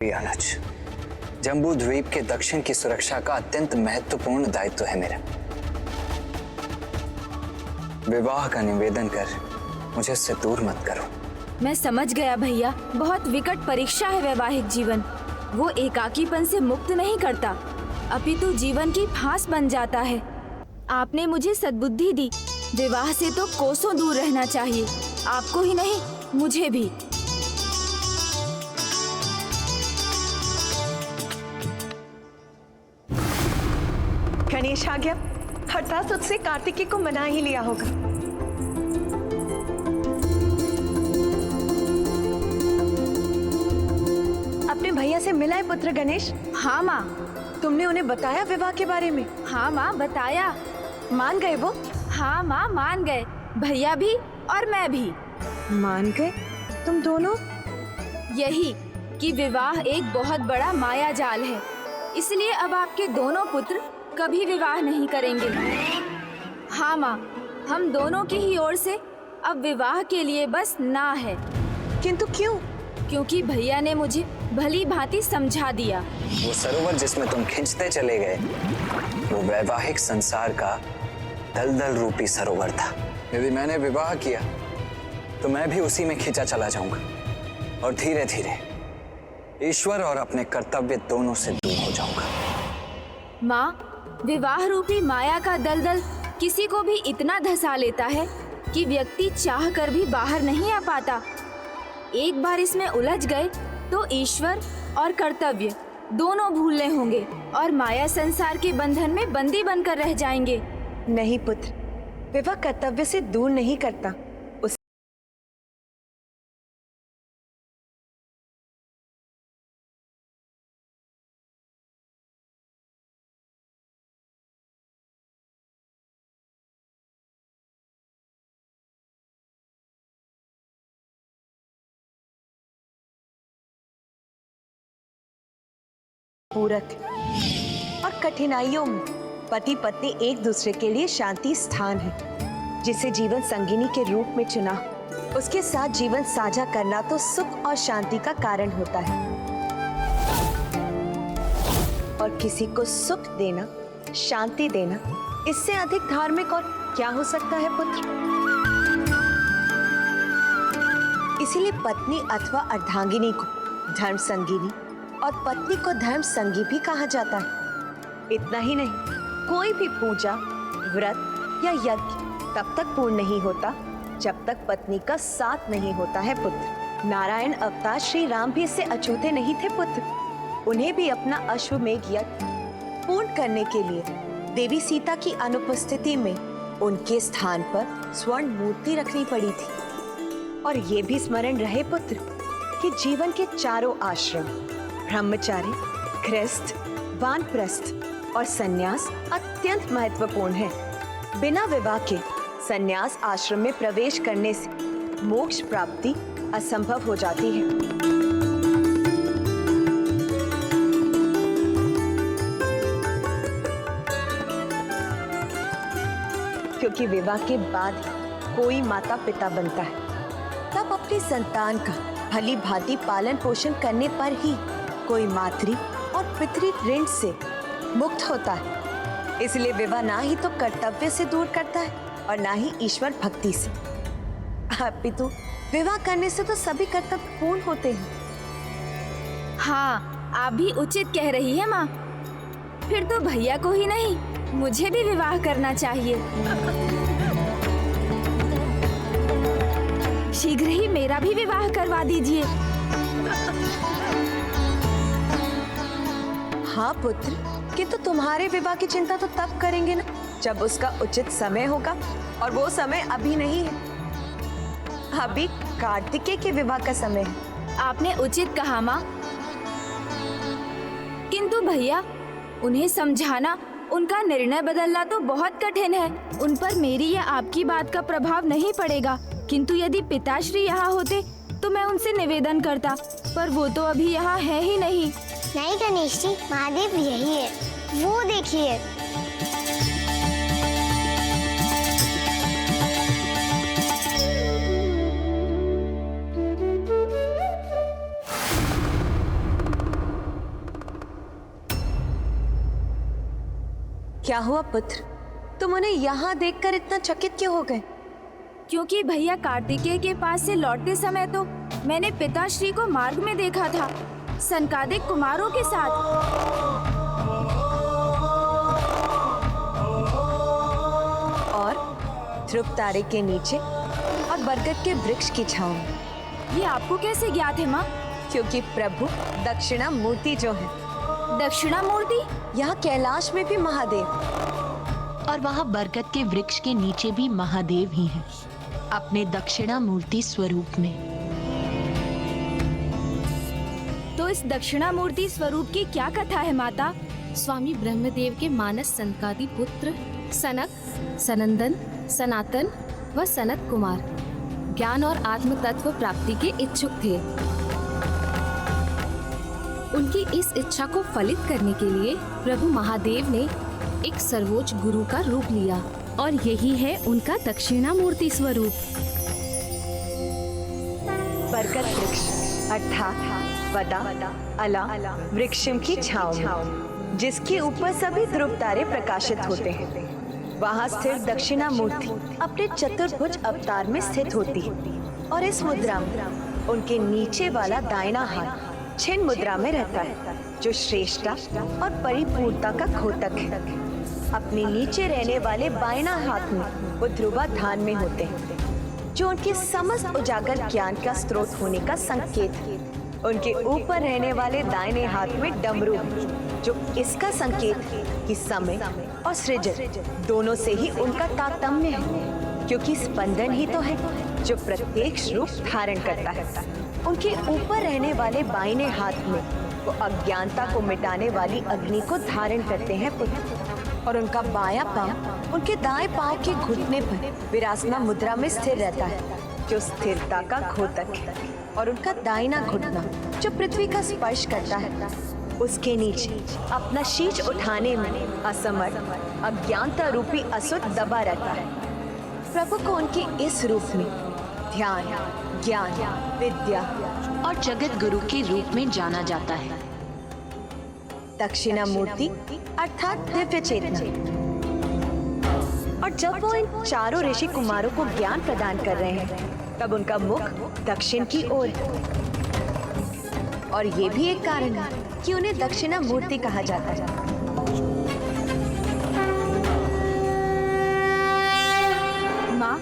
अनुज, जम्बू द्वीप के दक्षिण की सुरक्षा का अत्यंत महत्वपूर्ण दायित्व है मेरा। विवाह का निवेदन कर मुझे इससे दूर मत करो। मैं समझ गया भैया, बहुत विकट परीक्षा है वैवाहिक जीवन। वो एकाकीपन से मुक्त नहीं करता, अपितु जीवन की फांस बन जाता है। आपने मुझे सद्बुद्धि दी, विवाह से तो कोसों दूर रहना चाहिए, आपको ही नहीं मुझे भी। गणेश आ गया, अर्थात उससे कार्तिकेय को मना ही लिया होगा। अपने भैया से मिला है पुत्र गणेश? हाँ माँ। तुमने उन्हें बताया विवाह के बारे में? हाँ माँ, बताया। मान गए वो? हाँ माँ, मान गए, भैया भी और मैं भी। मान गए? तुम दोनों? यही कि विवाह एक बहुत बड़ा माया जाल है, इसलिए अब आपके दोनों पुत्र कभी विवाह नहीं करेंगे। हाँ माँ, हम दोनों की ही ओर से अब विवाह के लिए बस ना है। किंतु क्यों? क्योंकि भैया ने मुझे भली भांति समझा दिया। वो सरोवर जिसमें तुम खिंचते चले गए, वो वैवाहिक संसार का दलदल रूपी सरोवर था। यदि मैंने विवाह किया तो मैं भी उसी में खिंचा चला जाऊंगा और धीरे धीरे ईश्वर और अपने कर्तव्य दोनों से दूर हो जाऊंगा। माँ, विवाह रूपी माया का दलदल किसी को भी इतना धसा लेता है कि व्यक्ति चाह कर भी बाहर नहीं आ पाता। एक बार इसमें उलझ गए तो ईश्वर और कर्तव्य दोनों भूलने होंगे और माया संसार के बंधन में बंदी बनकर रह जाएंगे। नहीं पुत्र, विवाह कर्तव्य से दूर नहीं करता। पूरक और कठिनाइयों में पति पत्नी एक दूसरे के लिए शांति स्थान है। जिसे जीवन संगिनी के रूप में चुना, उसके साथ जीवन साझा करना तो सुख और शांति का कारण होता है। और किसी को सुख देना, शांति देना, इससे अधिक धार्मिक और क्या हो सकता है पुत्र? इसीलिए पत्नी अथवा अर्धांगिनी को धर्म संगिनी और पत्नी को धर्म संगी भी कहा जाता है। इतना ही नहीं, कोई भी पूजा, व्रत या यज्ञ तब तक पूर्ण नहीं होता जब तक पत्नी का साथ नहीं होता है पुत्र। नारायण अवतार श्री राम भी इससे अछूते नहीं थे पुत्र। उन्हें भी अपना अश्वमेध यज्ञ पूर्ण करने के लिए देवी सीता की अनुपस्थिति में उनके स्थान पर स्वर्ण मूर्ति रखनी पड़ी थी। और ये भी स्मरण रहे पुत्र कि जीवन के चारों आश्रम, ब्रह्मचारी, गृहस्थ, वानप्रस्थ और सन्यास अत्यंत महत्वपूर्ण है। बिना विवाह के सन्यास आश्रम में प्रवेश करने से मोक्ष प्राप्ति असंभव हो जाती है। क्योंकि विवाह के बाद कोई माता पिता बनता है, तब अपनी संतान का भली भांति पालन पोषण करने पर ही कोई मातृ और पितृ ऋण से मुक्त होता है। इसलिए विवाह ना ही तो कर्तव्य से दूर करता है और ना ही ईश्वर भक्ति से, अपितु विवाह करने से तो सभी कर्तव्य पूर्ण होते हैं। हाँ, आप भी उचित कह रही है माँ। फिर तो भैया को ही नहीं, मुझे भी विवाह करना चाहिए। शीघ्र ही मेरा भी विवाह करवा दीजिए। हाँ पुत्र, किंतु तुम्हारे विवाह की चिंता तो तब करेंगे ना जब उसका उचित समय होगा, और वो समय अभी नहीं है। अभी कार्तिकेय के विवाह का समय है। आपने उचित कहा माँ, किंतु भैया उन्हें समझाना, उनका निर्णय बदलना तो बहुत कठिन है। उन पर मेरी या आपकी बात का प्रभाव नहीं पड़ेगा, किंतु यदि पिताश्री यहाँ होते तो मैं उनसे निवेदन करता, पर वो तो अभी यहाँ है ही नहीं। नहीं गणेश जी, महादेव यही है, वो देखिए। क्या हुआ पुत्र? तुम उन्हें यहाँ देखकर इतना चकित क्यों हो गए? क्योंकि भैया कार्तिकेय के पास से लौटते समय तो मैंने पिताश्री को मार्ग में देखा था, सनकादिक कुमारों के साथ। और ध्रुव तारे के नीचे और बरगद के वृक्ष की छांव में। ये आपको कैसे ज्ञात है माँ? क्योंकि प्रभु दक्षिणा मूर्ति जो है, दक्षिणा मूर्ति? यहाँ कैलाश में भी महादेव और वहाँ बरगद के वृक्ष के नीचे भी महादेव ही हैं, अपने दक्षिणा मूर्ति स्वरूप में। तो इस दक्षिणा मूर्ति स्वरूप की क्या कथा है माता? स्वामी ब्रह्मदेव के मानस सनकादि पुत्र सनक, सनंदन, सनातन व सनत कुमार ज्ञान और आत्म तत्व प्राप्ति के इच्छुक थे। उनकी इस इच्छा को फलित करने के लिए प्रभु महादेव ने एक सर्वोच्च गुरु का रूप लिया और यही है उनका दक्षिणा मूर्ति स्वरूप। बरगद वृक्ष अर्थात वदा अला वृक्षम की छांव, जिसके ऊपर सभी ध्रुव तारे प्रकाशित होते हैं। वहाँ स्थिर दक्षिणा मूर्ति अपने चतुर्भुज अवतार में स्थित होती है और इस मुद्रा में उनके नीचे वाला दाहिना हाथ छिन्न मुद्रा में रहता है, जो श्रेष्ठता और परिपूर्णता का द्योतक है। अपने नीचे रहने वाले बाएं हाथ में वो ध्रुवाधान में होते हैं, जो उनके समस्त उजागर ज्ञान का स्रोत होने का संकेत है। उनके ऊपर रहने वाले दाहिने हाथ में डमरू है, जो इसका संकेत है कि समय और सृजन दोनों से ही उनका तारतम्य है, क्योंकि स्पंदन ही तो है जो प्रत्यक्ष रूप धारण करता है। उनके ऊपर रहने वाले बाएं हाथ में वो अज्ञानता को मिटाने वाली अग्नि को धारण करते हैं पुत्र, और उनका बायां पांव उनके दाएं पांव के घुटने पर विरासना मुद्रा में स्थिर रहता है, जो स्थिरता का द्योतक है। और उनका दाहिना घुटना जो पृथ्वी का स्पर्श करता है, उसके नीचे अपना शीश उठाने में असमर्थ अज्ञानता रूपी असुर दबा रहता है। प्रभु को उनके इस रूप में ध्यान, ज्ञान, विद्या और जगत गुरु के रूप में जाना जाता है। दक्षिणा मूर्ति अर्थात दिव्य चेतना। और जब वो इन चारों ऋषि कुमारों को ज्ञान प्रदान कर रहे हैं, तब उनका मुख दक्षिण की ओर है। और ये भी एक कारण है कि उन्हें दक्षिणा मूर्ति कहा जाता है। माँ,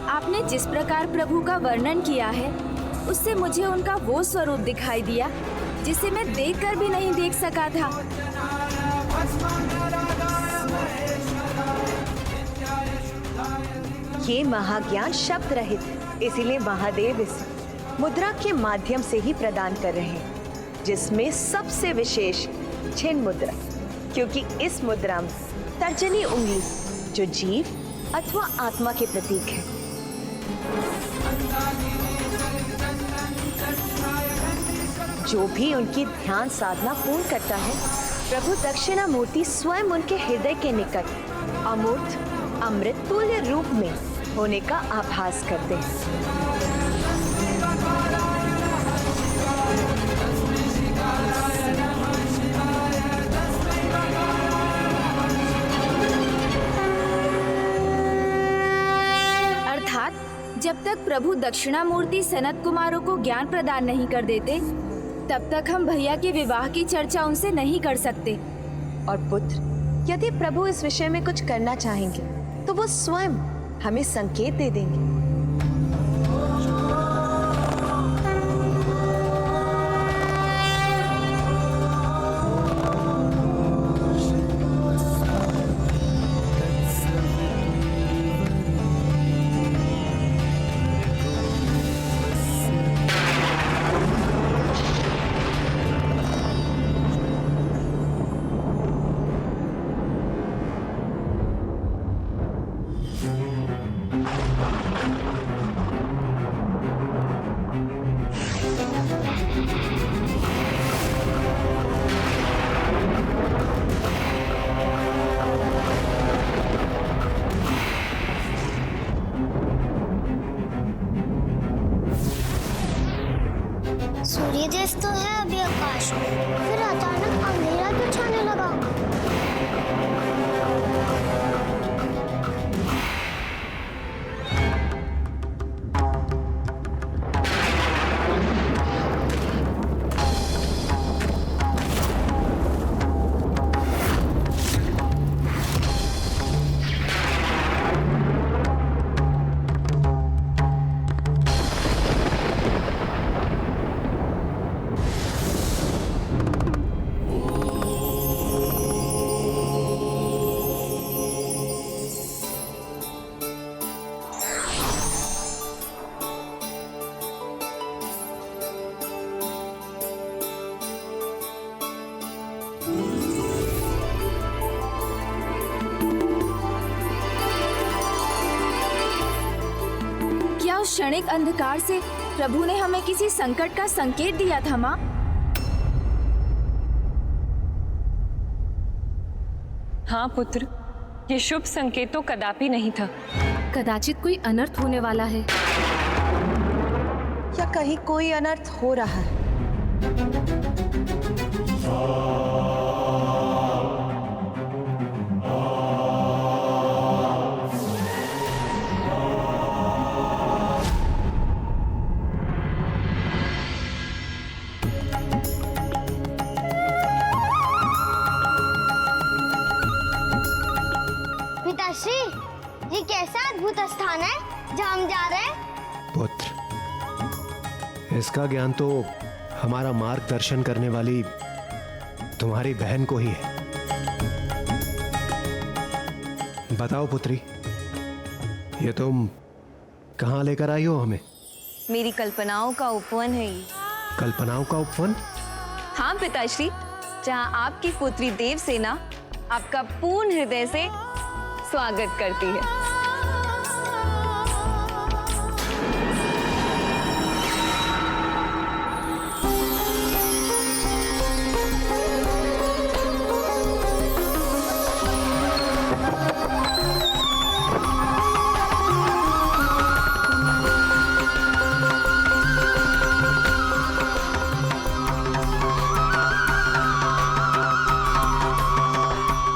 आपने जिस प्रकार प्रभु का वर्णन किया है, उससे मुझे उनका वो स्वरूप दिखाई दिया जिसे मैं देखकर भी नहीं देख सका था। ये महाज्ञान शब्द रहित है, इसीलिए महादेव इस मुद्रा के माध्यम से ही प्रदान कर रहे हैं, जिसमें सबसे विशेष छिन्न मुद्रा, क्योंकि इस मुद्रा में तर्जनी उंगली जो जीव अथवा आत्मा के प्रतीक है। जो भी उनकी ध्यान साधना पूर्ण करता है, प्रभु दक्षिणा मूर्ति स्वयं उनके हृदय के निकट अमूर्त अमृत तुल्य रूप में होने का आभास करते हैं। अर्थात जब तक प्रभु दक्षिणा मूर्ति सनत कुमारों को ज्ञान प्रदान नहीं कर देते, तब तक हम भैया के विवाह की चर्चा उनसे नहीं कर सकते। और पुत्र, यदि प्रभु इस विषय में कुछ करना चाहेंगे, तो वो स्वयं हमें संकेत दे देंगे। सूर्योदय तो है अभी आकाश में, फिर अचानक अंधेरा क्यों छाने लगा? उस क्षणिक अंधकार से प्रभु ने हमें किसी संकट का संकेत दिया था माँ। हाँ पुत्र, ये शुभ संकेत तो कदापि नहीं था। कदाचित कोई अनर्थ होने वाला है। या कहीं कोई अनर्थ हो रहा है। पिताश्री, ये कैसा अद्भुत स्थान है जहाँ हम जा रहे हैं? पुत्र, इसका ज्ञान तो हमारा मार्गदर्शन करने वाली तुम्हारी बहन को ही है। बताओ पुत्री, ये तुम कहाँ लेकर आई हो हमें? मेरी कल्पनाओं का उपवन है ये। कल्पनाओं का उपवन? हाँ पिताश्री, जहाँ आपकी पुत्री देवसेना आपका पूर्ण हृदय से स्वागत करती है।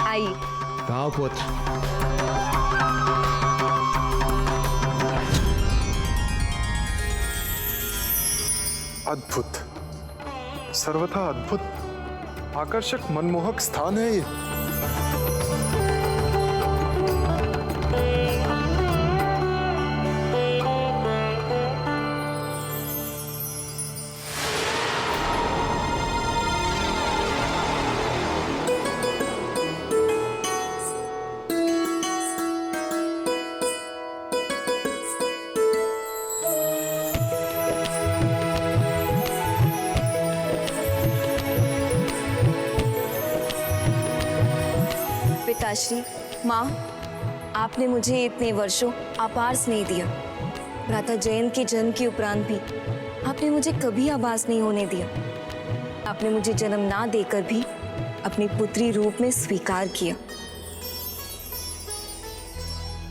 आइए। आओ पुत्र। अद्भुत, सर्वथा अद्भुत, आकर्षक, मनमोहक स्थान है ये। पिताश्री, माँ, आपने मुझे इतने वर्षों अपार स्नेह दिया। भ्राता जयंत के जन्म के उपरांत भी आपने मुझे कभी आभास नहीं होने दिया। आपने मुझे जन्म ना देकर भी अपनी पुत्री रूप में स्वीकार किया।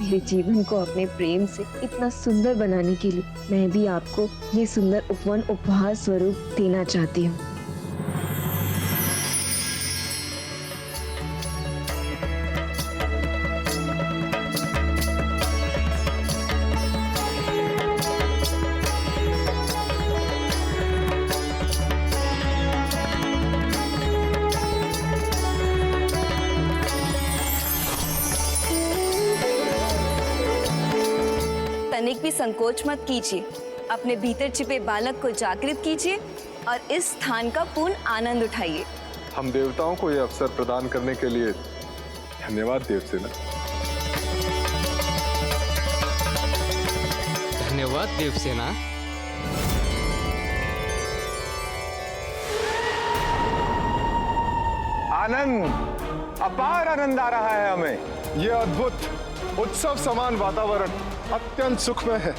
मेरे जीवन को अपने प्रेम से इतना सुंदर बनाने के लिए मैं भी आपको ये सुंदर उपवन उपहार स्वरूप देना चाहती हूँ। तनिक भी संकोच मत कीजिए, अपने भीतर छिपे बालक को जागृत कीजिए और इस स्थान का पूर्ण आनंद उठाइए। हम देवताओं को यह अवसर प्रदान करने के लिए धन्यवाद देवसेना। धन्यवाद देवसेना। आनंद, अपार आनंद आ रहा है हमें। यह अद्भुत उत्सव समान वातावरण अत्यंत सुखमय है।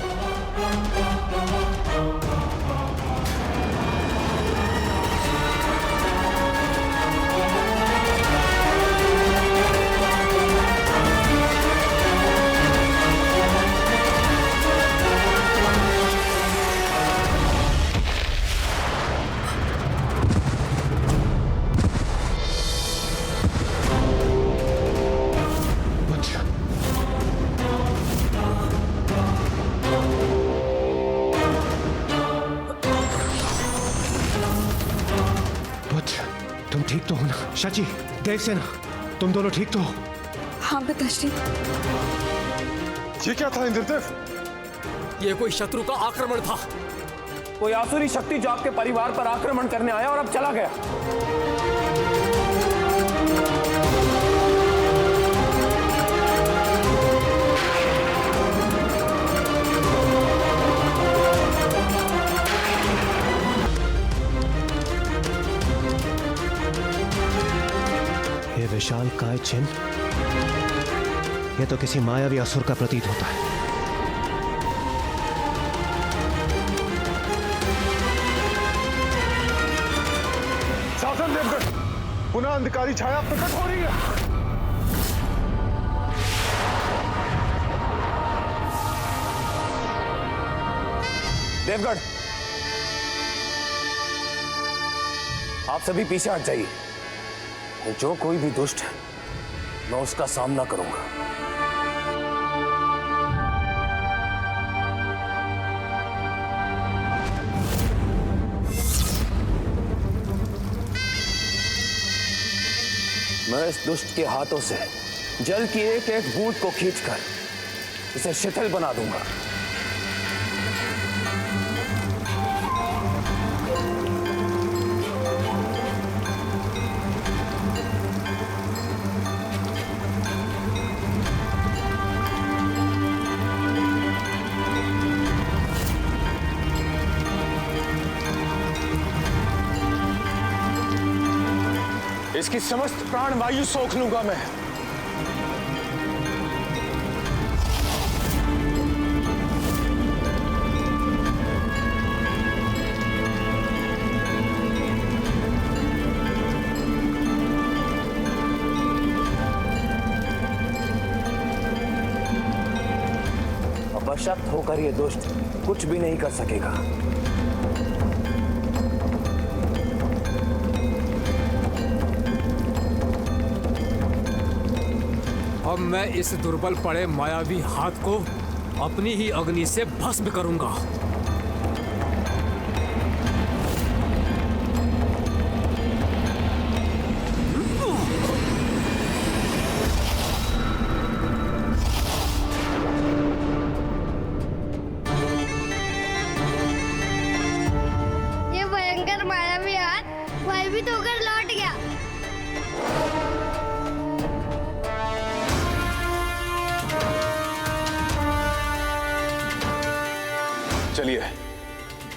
तुम ठीक तो हो ना? शची, देवसेना, तुम दोनों ठीक तो हो? हाँ पिताश्री। ये क्या था इंद्रदेव? ये कोई शत्रु का आक्रमण था। कोई आसुरी शक्ति जो आपके परिवार पर आक्रमण करने आया और अब चला गया। ये विशाल काय चिन्ह, ये तो किसी मायावी असुर का प्रतीत होता है। पुनः अंधकारी छाया प्रकट हो रही है। देवगढ़, आप सभी पीछे हट जाइए। जो कोई भी दुष्ट है मैं उसका सामना करूंगा। मैं इस दुष्ट के हाथों से जल की एक एक बूंद को खींचकर इसे शिथिल बना दूंगा। इसकी समस्त प्राण वायु सोख लूंगा मैं। अपशक्त होकर ये दुष्ट कुछ भी नहीं कर सकेगा। अब मैं इस दुर्बल पड़े मायावी हाथ को अपनी ही अग्नि से भस्म करूंगा। ये भयंकर मायावी हाथ भयभीत होकर लौट गया। चलिए